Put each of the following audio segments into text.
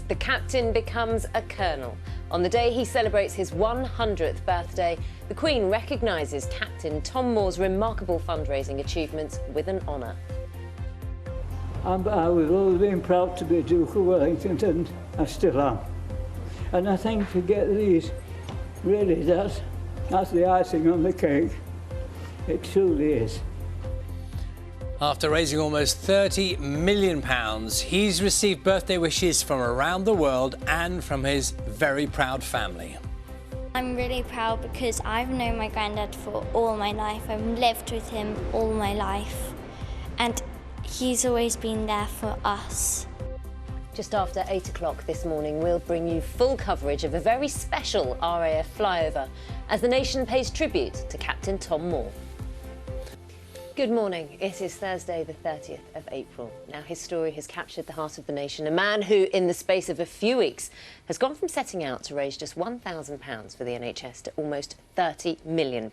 the captain becomes a colonel. On the day he celebrates his 100th birthday, the Queen recognises Captain Tom Moore's remarkable fundraising achievements with an honour. I've always been proud to be Duke of Wellington, and I still am. And I think to get these, really, that's the icing on the cake. It truly is. After raising almost £30 million, he's received birthday wishes from around the world and from his very proud family. I'm really proud because I've known my granddad for all my life. I've lived with him all my life, and he's always been there for us. Just after 8 o'clock this morning, we'll bring you full coverage of a very special RAF flyover as the nation pays tribute to Captain Tom Moore. Good morning. It is Thursday, the 30th of April. Now, his story has captured the heart of the nation. A man who, in the space of a few weeks, has gone from setting out to raise just £1,000 for the NHS to almost £30 million.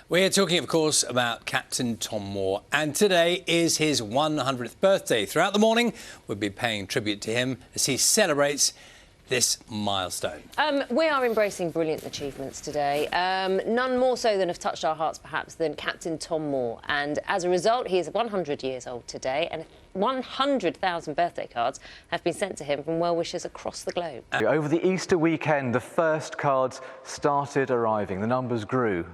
We're talking, of course, about Captain Tom Moore, and today is his 100th birthday. Throughout the morning, we'll be paying tribute to him as he celebrates this milestone. We are embracing brilliant achievements today, none more so than have touched our hearts perhaps than Captain Tom Moore, and as a result he is 100 years old today, and 100,000 birthday cards have been sent to him from well-wishers across the globe. Over the Easter weekend, the first cards started arriving. The numbers grew,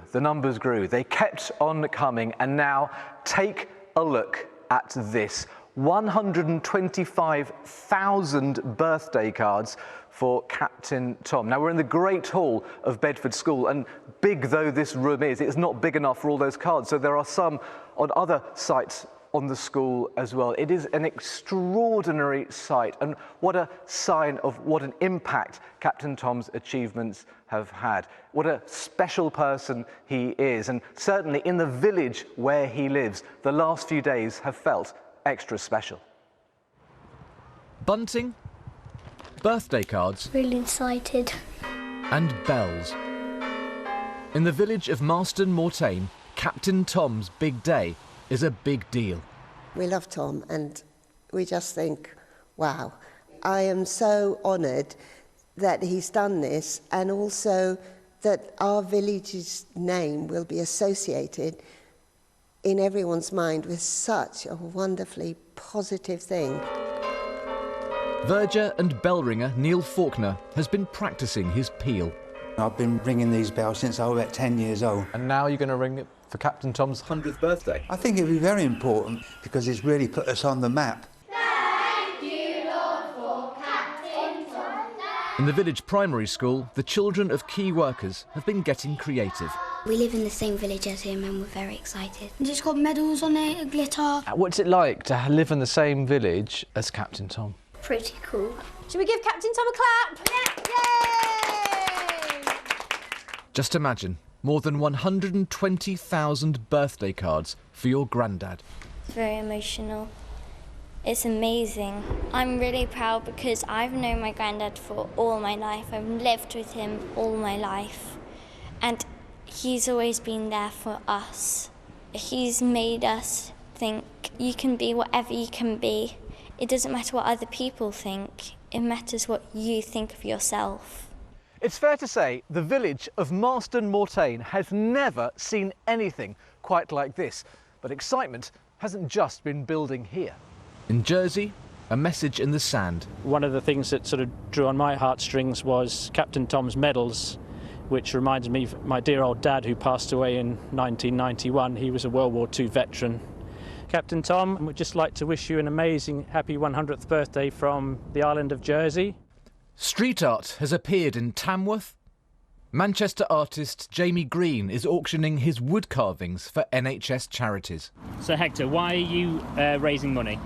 they kept on coming, and now take a look at this. 125,000 birthday cards for Captain Tom. Now, we're in the Great Hall of Bedford School, and big though this room is, it's not big enough for all those cards, so there are some on other sites on the school as well. It is an extraordinary sight, and what a sign of what an impact Captain Tom's achievements have had. What a special person he is, and certainly in the village where he lives, the last few days have felt extra special. Bunting, birthday cards, Really excited. and bells. In the village of Marston Mortain, Captain Tom's big day is a big deal. We love Tom and we just think, wow, I am so honoured that he's done this, and also that our village's name will be associated in everyone's mind with such a wonderfully positive thing. Verger and bell ringer Neil Faulkner has been practising his peal. I've been ringing these bells since I was about 10 years old. And now you're going to ring it for Captain Tom's 100th birthday. I think it'd be very important because it's really put us on the map. Thank you, Lord, for Captain Tom. In the village primary school, the children of key workers have been getting creative. We live in the same village as him and we're very excited. It's got medals on it, glitter. What's it like to live in the same village as Captain Tom? Pretty cool. Should we give Captain Tom a clap? Yay! Just imagine, more than 120,000 birthday cards for your granddad. It's very emotional. It's amazing. I'm really proud because I've known my granddad for all my life. I've lived with him all my life, and he's always been there for us. He's made us think you can be whatever you can be. It doesn't matter what other people think, it matters what you think of yourself. It's fair to say the village of Marston Mortain has never seen anything quite like this. But excitement hasn't just been building here. In Jersey, a message in the sand. One of the things that sort of drew on my heartstrings was Captain Tom's medals, which reminds me of my dear old dad who passed away in 1991. He was a World War II veteran. Captain Tom, we'd just like to wish you an amazing happy 100th birthday from the island of Jersey. Street art has appeared in Tamworth. Manchester artist Jamie Green is auctioning his wood carvings for NHS charities. So Hector, why are you raising money?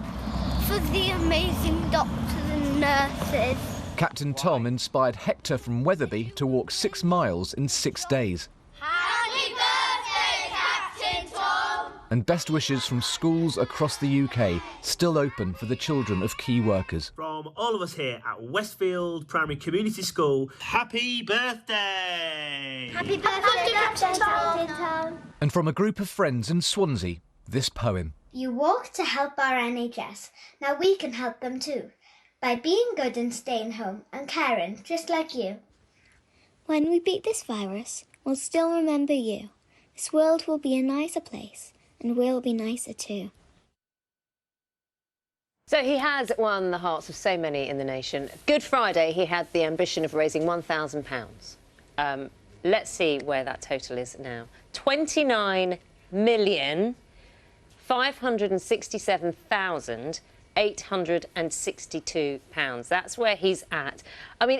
For the amazing doctors and nurses. Captain Tom inspired Hector from Wetherby to walk 6 miles in 6 days. Happy birthday, Captain Tom! And best wishes from schools across the UK, still open for the children of key workers. From all of us here at Westfield Primary Community School, happy birthday! Happy birthday, Captain Tom! And from a group of friends in Swansea, this poem. You walk to help our NHS. Now we can help them too. by being good and staying home and caring, just like you. When we beat this virus, we'll still remember you. This world will be a nicer place, and we'll be nicer too. So he has won the hearts of so many in the nation. Good Friday, he had the ambition of raising £1,000. Let's see where that total is now. £29,567,862. That's where he's at. I mean,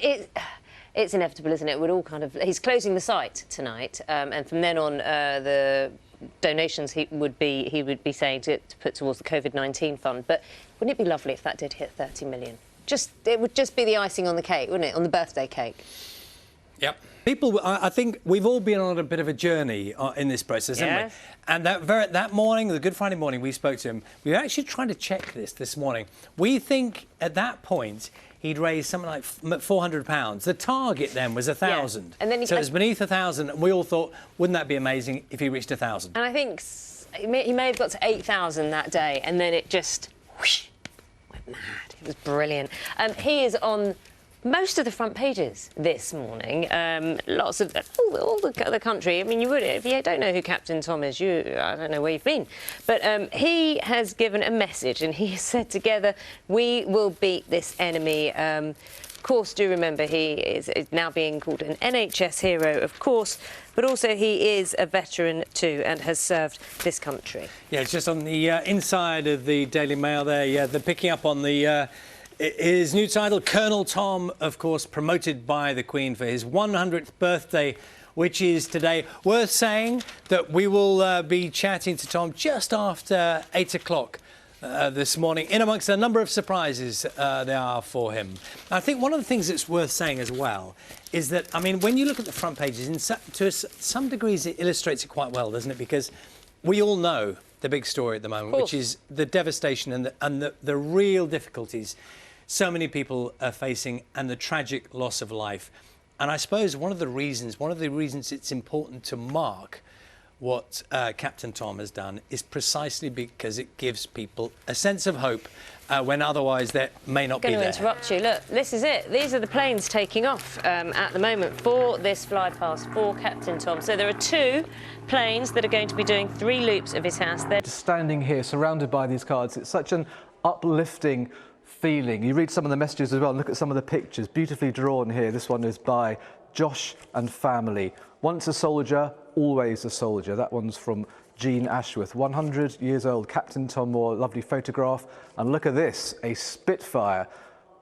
it's inevitable, isn't it? We're all kind of... He's closing the site tonight, and from then on, the donations he would be saying to put towards the Covid-19 fund. But wouldn't it be lovely if that did hit 30 million? It would just be the icing on the cake, wouldn't it? On the birthday cake. Yep. People, I think we've all been on a bit of a journey in this process, haven't we? And that morning, the Good Friday morning, we spoke to him. We were actually trying to check this morning. We think at that point he'd raised something like £400. The target then was 1,000. Yeah. And then so it was beneath 1,000, and we all thought, wouldn't that be amazing if he reached 1,000? And I think he may have got to 8,000 that day, and then it just whoosh, went mad. It was brilliant. He is on most of the front pages this morning. Lots of all the country. I mean, you would, if you don't know who Captain Tom is, I don't know where you've been. But he has given a message, and he said, "Together we will beat this enemy." Of course, do remember he is now being called an NHS hero, of course, but also he is a veteran too and has served this country. Yeah, it's just on the inside of the Daily Mail there. Yeah, they're picking up on the. His new title, Colonel Tom, of course, promoted by the Queen for his 100th birthday, which is today. Worth saying that we will be chatting to Tom just after 8 o'clock this morning, in amongst a number of surprises there are for him. I think one of the things that's worth saying as well is that, I mean, when you look at the front pages, to some degrees it illustrates it quite well, doesn't it? Because we all know the big story at the moment, which is the devastation and the real difficulties so many people are facing, and the tragic loss of life. And I suppose one of the reasons it's important to mark what Captain Tom has done is precisely because it gives people a sense of hope when otherwise that may not be there. I'm going to interrupt you. Look, this is it. These are the planes taking off at the moment for this flypast for Captain Tom. So there are 2 planes that are going to be doing 3 loops of his house. They're just standing here surrounded by these cards. It's such an uplifting feeling. You read some of the messages as well and look at some of the pictures, beautifully drawn here. This one is by Josh and family. Once a soldier, always a soldier. That one's from Jean Ashworth, 100 years old, Captain Tom Moore, lovely photograph. And look at this, a Spitfire.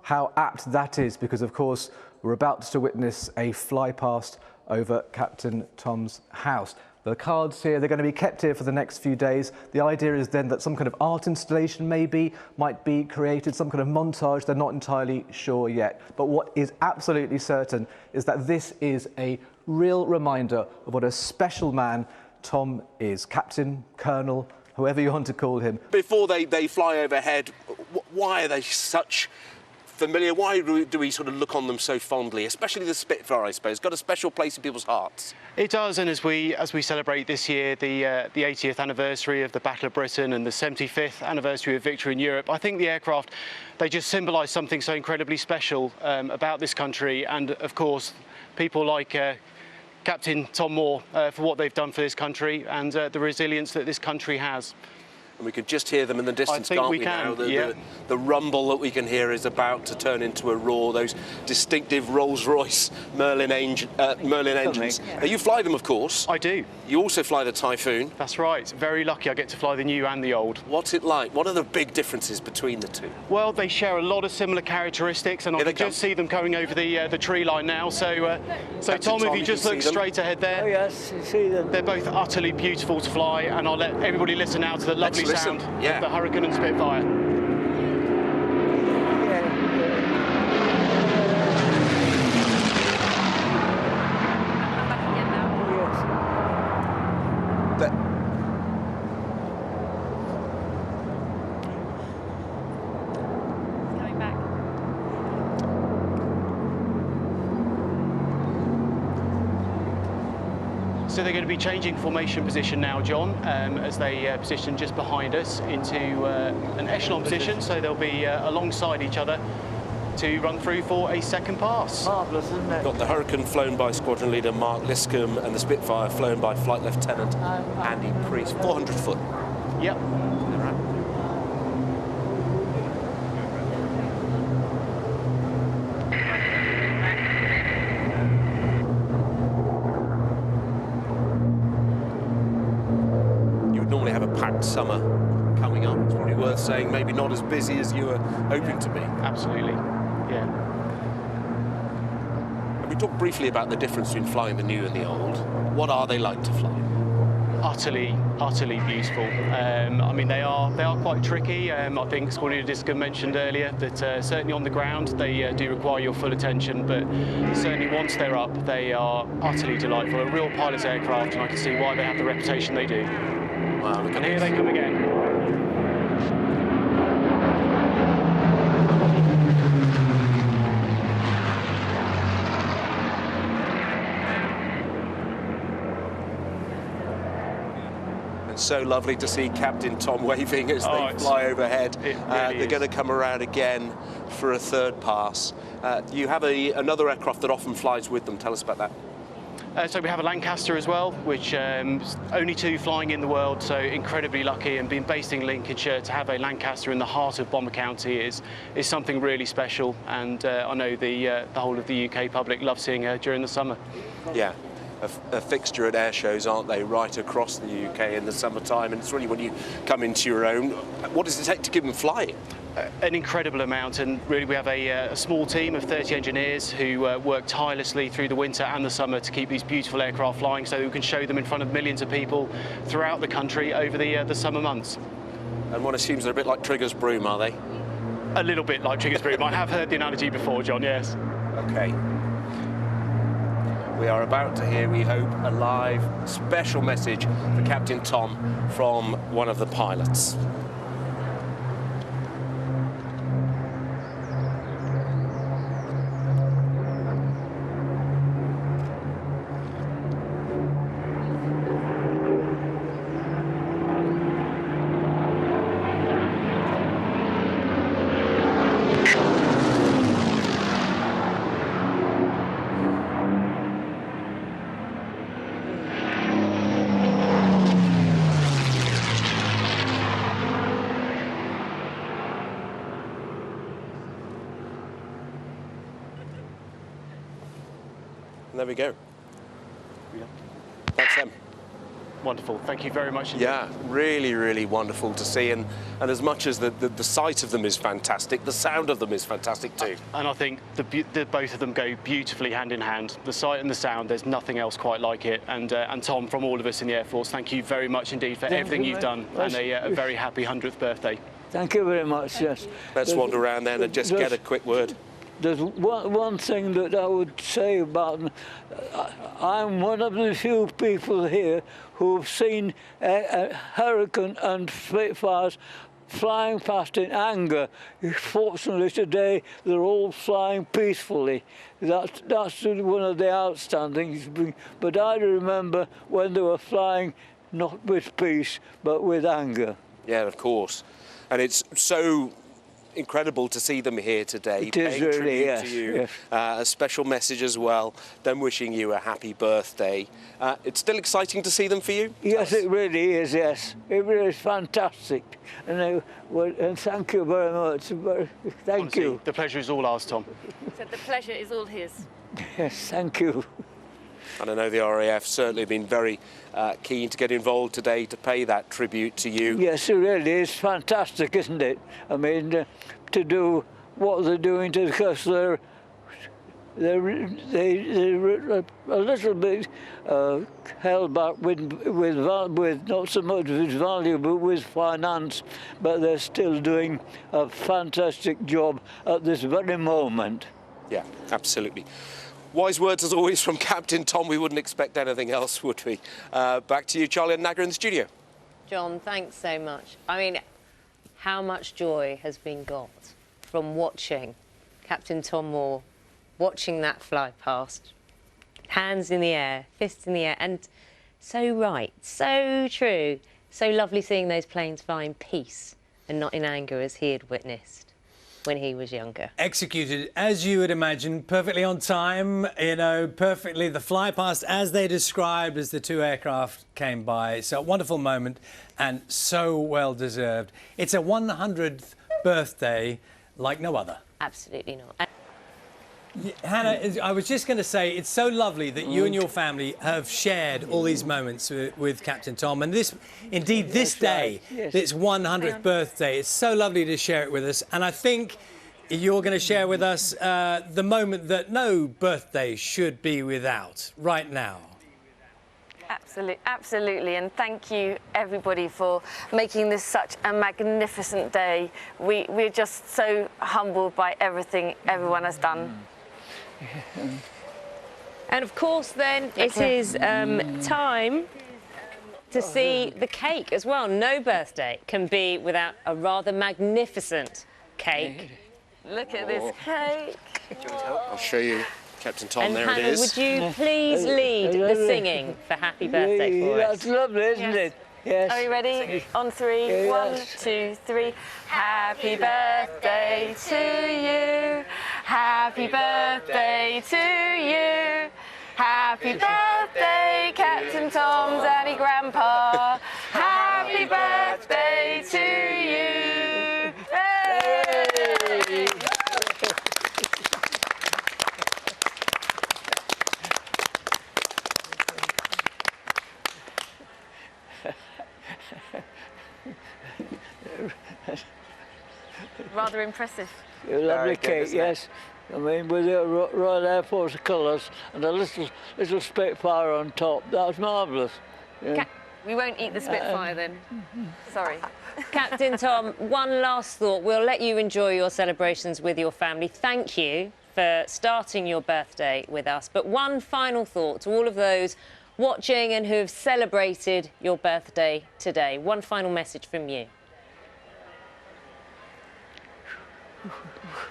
How apt that is, because of course we're about to witness a flypast over Captain Tom's house. The cards here, they're going to be kept here for the next few days. The idea is then that some kind of art installation might be created, some kind of montage. They're not entirely sure yet. But what is absolutely certain is that this is a real reminder of what a special man Tom is. Captain, Colonel, whoever you want to call him. Before they fly overhead, why are they such familiar? Why do we sort of look on them so fondly, especially the Spitfire, I suppose? Got a special place in people's hearts. It does, and as we celebrate this year the 80th anniversary of the Battle of Britain and the 75th anniversary of victory in Europe, I think the aircraft, they just symbolise something so incredibly special about this country, and of course people like Captain Tom Moore for what they've done for this country and the resilience that this country has. And we could just hear them in the distance, can't we now? The rumble that we can hear is about to turn into a roar, those distinctive Rolls-Royce Merlin engines. Now, you fly them, of course. I do. You also fly the Typhoon. That's right. Very lucky I get to fly the new and the old. What's it like? What are the big differences between the two? Well, they share a lot of similar characteristics, and I can just see them coming over the tree line now. So Tom, if you just look straight ahead there. Oh, yes, you see them. They're both utterly beautiful to fly, and I'll let everybody listen now to the lovely sound of the Hurricane and Spitfire. So they're going to be changing formation position now, John, as they position just behind us into an echelon position. So they'll be alongside each other to run through for a second pass. Marvellous, isn't it? Got the Hurricane flown by Squadron Leader Mark Liscombe and the Spitfire flown by Flight Lieutenant Andy Priest. 400 foot. Yep. Normally have a packed summer coming up. It's probably worth saying maybe not as busy as you were hoping to be. Absolutely, yeah. And we talked briefly about the difference between flying the new and the old. What are they like to fly? Utterly beautiful. I mean, they are quite tricky. I think Squadron Leader mentioned earlier that certainly on the ground they do require your full attention, but certainly once they're up, they are utterly delightful. A real pilot's aircraft, and I can see why they have the reputation they do. Wow, look at and here they come again. It's so lovely to see Captain Tom waving as they fly overhead. They're going to come around again for a third pass. You have another aircraft that often flies with them. Tell us about that. So we have a Lancaster as well, which only 2 flying in the world, so incredibly lucky, and being based in Lincolnshire, to have a Lancaster in the heart of Bomber County is something really special, and I know the whole of the UK public love seeing her during the summer. Yeah. A fixture at air shows, aren't they, right across the UK in the summertime, and it's really when you come into your own. What does it take to keep them flying? An incredible amount, and really we have a small team of 30 engineers who work tirelessly through the winter and the summer to keep these beautiful aircraft flying, so we can show them in front of millions of people throughout the country over the summer months. And one assumes they're a bit like Trigger's broom, are they? A little bit like Trigger's broom. I have heard the analogy before, John, yes. OK. We are about to hear, we hope, a live special message for Captain Tom from one of the pilots. There we go. Yeah. That's them. Wonderful. Thank you very much indeed. Yeah, really, really wonderful to see. And as much as the sight of them is fantastic, the sound of them is fantastic too. And I think both of them go beautifully hand in hand. The sight and the sound, there's nothing else quite like it. And Tom, from all of us in the Air Force, thank you very much indeed for everything you've done, and a very happy 100th birthday. Thank you very much, yes. Let's wander around then and just get a quick word. There's one thing that I would say about them. I'm one of the few people here who've seen a Hurricane and Spitfires flying past in anger. Fortunately today they're all flying peacefully. That's one of the outstanding things. But I remember when they were flying not with peace but with anger. Yeah, of course. And it's so incredible to see them here today, it is paying really, tribute yes, to you. Yes. A special message as well, them wishing you a happy birthday. It's still exciting to see them for you? Yes, it really is, yes. It really is fantastic. And thank you very much. Thank Honestly, you. The pleasure is all ours, Tom. So the pleasure is all his. Yes, thank you. And I know the RAF certainly been very keen to get involved today to pay that tribute to you. Yes, it really is fantastic, isn't it? I mean, to do what they're doing, because they're a little bit held back with not so much with value, but with finance. But they're still doing a fantastic job at this very moment. Yeah, absolutely. Wise words as always from Captain Tom. We wouldn't expect anything else, would we? Back to you, Charlie and Nagra in the studio. John, thanks so much. I mean, how much joy has been got from watching Captain Tom Moore, watching that fly past, hands in the air, fists in the air, and so right, so true, so lovely seeing those planes fly in peace and not in anger as he had witnessed. when he was younger. Executed, as you would imagine, perfectly on time, you know, perfectly the fly past as they described as the two aircraft came by. So a wonderful moment and so well deserved. It's a 100th birthday like no other. Absolutely not. Hannah, I was just going to say, it's so lovely that you and your family have shared all these moments with Captain Tom. And this, indeed, this day, this 100th birthday, it's so lovely to share it with us. And I think you're going to share with us the moment that no birthday should be without right now. Absolutely, and thank you everybody for making this such a magnificent day. We're just so humbled by everything everyone has done. And of course then it is time to see the cake as well. No birthday can be without a rather magnificent cake. Look at this cake. I'll show you. Captain Tom, and there Hannah, it is. would you please lead the singing for Happy Birthday for us? That's lovely, isn't it? Yes. Are you ready? On three. Yes. 1, 2, 3. Happy birthday to you. Happy birthday to you. Happy birthday, Captain Tom, Daddy, Grandpa. Happy birthday to you. Hey! Rather impressive. A lovely cake, yes. I mean, with the Royal Air Force colours and a little Spitfire on top. That was marvellous. Yeah. We won't eat the Spitfire then. Sorry. Captain Tom, one last thought. We'll let you enjoy your celebrations with your family. Thank you for starting your birthday with us. But one final thought to all of those watching and who have celebrated your birthday today. One final message from you.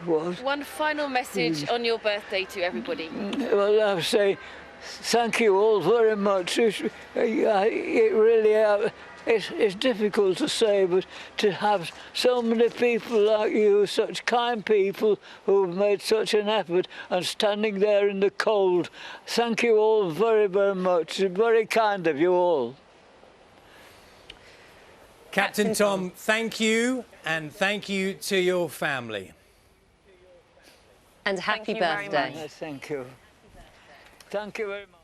What? One final message on your birthday to everybody. Well, I would say thank you all very much. It really, it's difficult to say, but to have so many people like you, such kind people who've made such an effort and standing there in the cold, thank you all very, very much. It's very kind of you all. Captain Tom, thank you, and thank you to your family. And happy birthday. Yes, thank you. Thank you very much.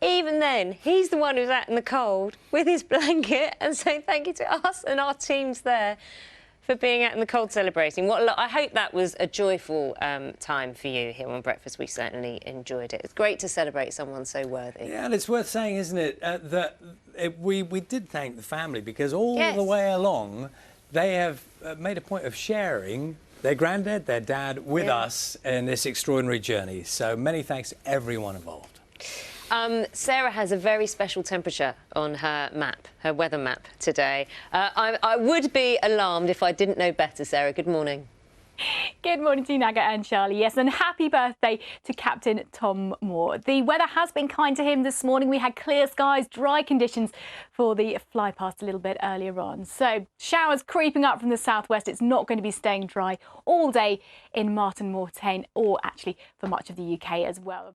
Even then, he's the one who's out in the cold with his blanket and saying thank you to us and our teams there for being out in the cold celebrating. I hope that was a joyful time for you here on Breakfast. We certainly enjoyed it. It's great to celebrate someone so worthy. Yeah, and it's worth saying, isn't it, that we did thank the family because all the way along they have made a point of sharing their granddad, their dad, with us in this extraordinary journey. So many thanks to everyone involved. Sarah has a very special temperature on her map, her weather map today. I would be alarmed if I didn't know better, Sarah. Good morning. Good morning to you, Naga and Charlie. Yes, and happy birthday to Captain Tom Moore. The weather has been kind to him this morning. We had clear skies, dry conditions for the fly past a little bit earlier on. So showers creeping up from the southwest. It's not going to be staying dry all day in Martin Mortain, or actually for much of the UK as well.